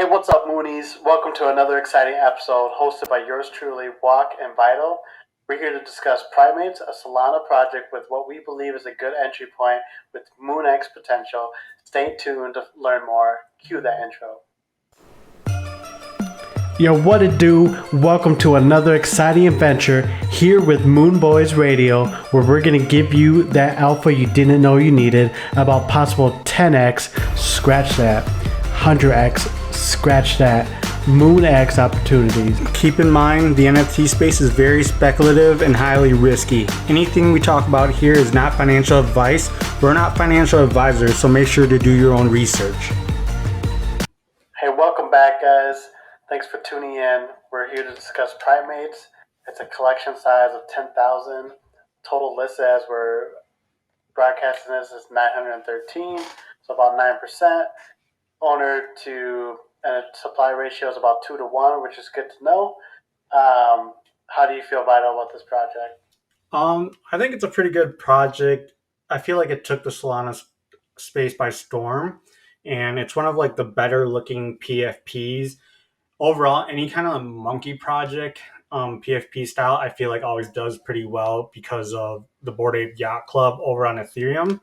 What's up, Moonies? Welcome to another exciting episode hosted by yours truly, Walk and Vital. We're here to discuss Primates, a Solana project with what we believe is a good entry point with MoonX potential. Stay tuned to learn more. Cue that intro. Yo, what it do? Welcome to another exciting adventure here with Moon Boys Radio, where we're going to give you that alpha you didn't know you needed about possible 10x, scratch that, 100x, scratch that, MoonX opportunities. Keep in mind, the NFT space is very speculative and highly risky. Anything we talk about here is not financial advice. We're not financial advisors, so make sure to do your own research. Hey, welcome back, guys. Thanks for tuning in. We're here to discuss Primates. It's a collection size of 10,000. Total list as we're broadcasting this is 913, so about 9%. Owner to supply ratio is about 2 to 1, which is good to know. How do you feel, Vital, about this project? I think it's a pretty good project. I feel like it took the Solana space by storm, and it's one of like the better looking PFPs. Overall, any kind of monkey project, PFP style, I feel like always does pretty well because of the Bored Ape Yacht Club over on Ethereum.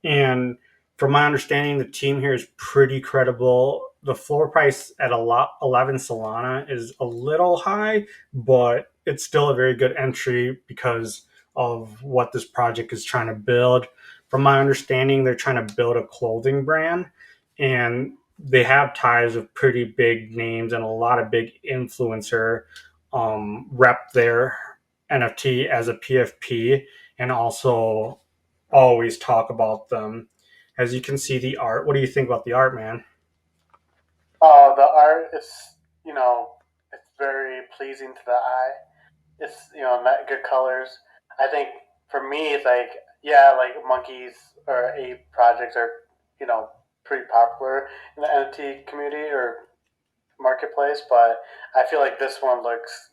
And from my understanding, the team here is pretty credible. The floor price at 11 Solana is a little high, but it's still a very good entry because of what this project is trying to build. From my understanding, they're trying to build a clothing brand, and they have ties with pretty big names and a lot of big influencer rep their NFT as a PFP and also always talk about them. As you can see the art. What do you think about the art, man? Oh, the art is, it's very pleasing to the eye. It's, good colors. I think for me, it's like monkeys or ape projects are, pretty popular in the NFT community or marketplace, but I feel like this one looks,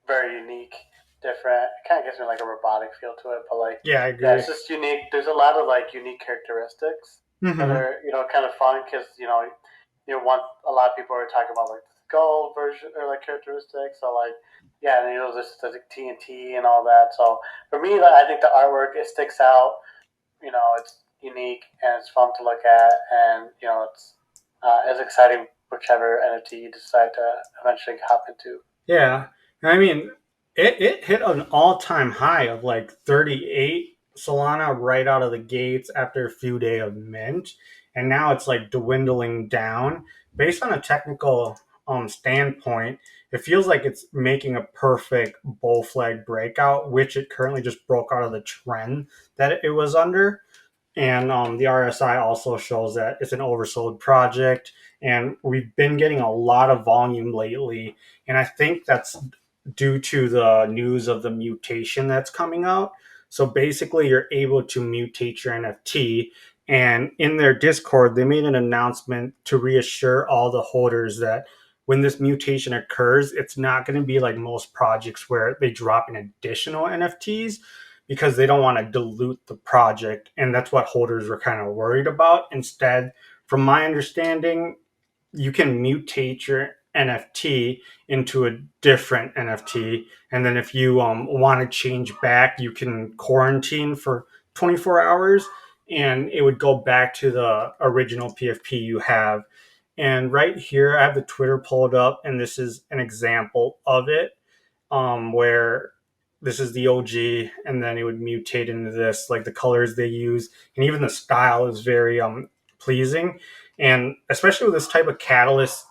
very unique, different. It kind of gives me like a robotic feel to it, but I agree. Yeah, it's just unique. There's a lot of unique characteristics that are kind of fun because a lot of people are talking about the skull version or characteristics. So and there's the TNT and all that. So for me, I think the artwork it sticks out. It's unique and it's fun to look at, and it's as exciting whichever NFT you decide to eventually hop into. Yeah, I mean, it hit an all-time high of 38 Solana right out of the gates after a few days of mint, and now it's dwindling down. Based on a technical standpoint, it feels like it's making a perfect bull flag breakout, which it currently just broke out of the trend that it was under. And the RSI also shows that it's an oversold project, and we've been getting a lot of volume lately. And I think that's due to the news of the mutation that's coming out. So basically, you're able to mutate your NFT. And in their Discord, they made an announcement to reassure all the holders that when this mutation occurs, it's not going to be like most projects where they drop in additional NFTs, because they don't want to dilute the project. And that's what holders were kind of worried about. Instead, from my understanding, you can mutate your NFT into a different NFT. And then if you want to change back, you can quarantine for 24 hours and it would go back to the original PFP you have. And right here, I have the Twitter pulled up, and this is an example of it, where this is the OG, and then it would mutate into this, like the colors they use, and even the style is very pleasing. And especially with this type of catalyst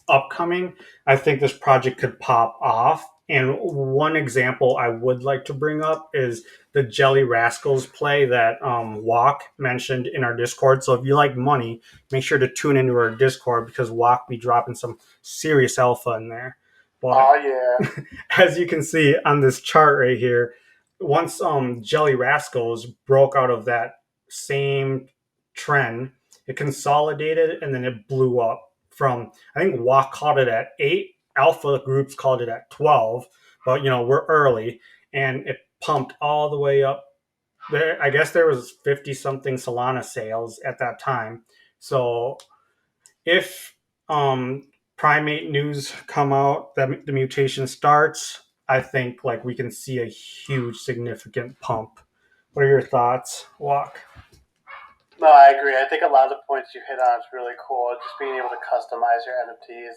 upcoming, I think this project could pop off. And one example I would like to bring up is the Jelly Rascals play that Walk mentioned in our Discord. So if you like money, make sure to tune into our Discord because Walk be dropping some serious alpha in there. But, oh yeah! As you can see on this chart right here, once Jelly Rascals broke out of that same trend, it consolidated and then it blew up. From, I think Walk called it at 8, alpha groups called it at 12, but we're early, and it pumped all the way up there. I guess there was 50 something Solana sales at that time. So if um, primate news come out that the mutation starts, I think like we can see a huge significant pump. What are your thoughts, Walk? No, I agree. I think a lot of the points you hit on is really cool. Just being able to customize your NFTs,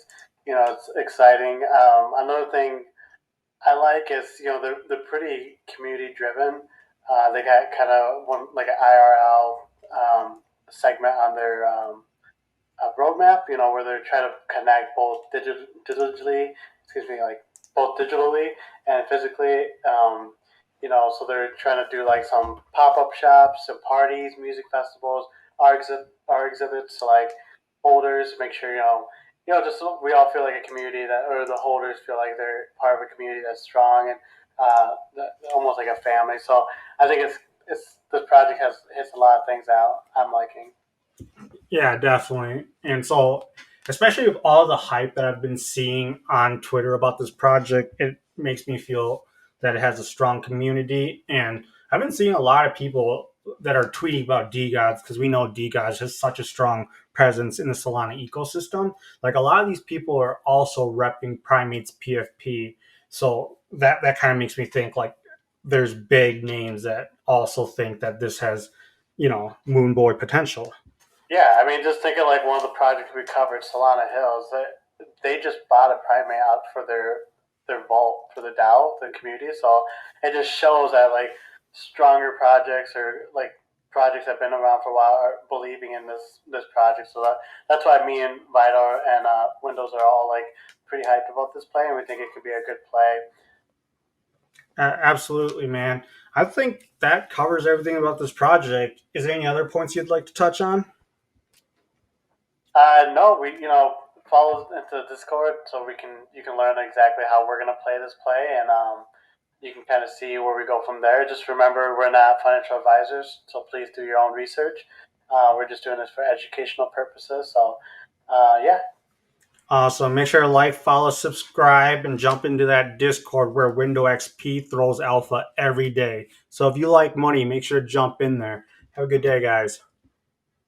it's exciting. Another thing I like is they're pretty community driven. They got kind of one like an IRL segment on their roadmap. Where they're trying to connect both digitally, excuse me, like both digitally and physically. So they're trying to do like some pop up shops, some parties, music festivals, art exhibits, so like holders. Make sure just so we all feel like a community that, or the holders feel like they're part of a community that's strong and almost like a family. So I think it's this project hits a lot of things out I'm liking. Yeah, definitely. And so, especially with all the hype that I've been seeing on Twitter about this project, it makes me feel that it has a strong community. And I've been seeing a lot of people that are tweeting about DGods because we know DGods has such a strong presence in the Solana ecosystem. Like a lot of these people are also repping Primates PFP. So that kind of makes me think like there's big names that also think that this has, Moon Boy potential. Yeah, I mean, just think of like one of the projects we covered, Solana Hills. They just bought a primate out for their vault for the DAO, the community. So it just shows that like stronger projects or like projects that have been around for a while are believing in this project. So that's why me and Vidar and Windows are all like pretty hyped about this play, and we think it could be a good play. Absolutely, man. I think that covers everything about this project. Is there any other points you'd like to touch on? No, we follow into Discord so you can learn exactly how we're gonna play this play, and you can kind of see where we go from there. Just remember, we're not financial advisors, so please do your own research. We're just doing this for educational purposes. So, yeah. Awesome. Make sure to like, follow, subscribe, and jump into that Discord where Window XP throws alpha every day. So if you like money, make sure to jump in there. Have a good day, guys.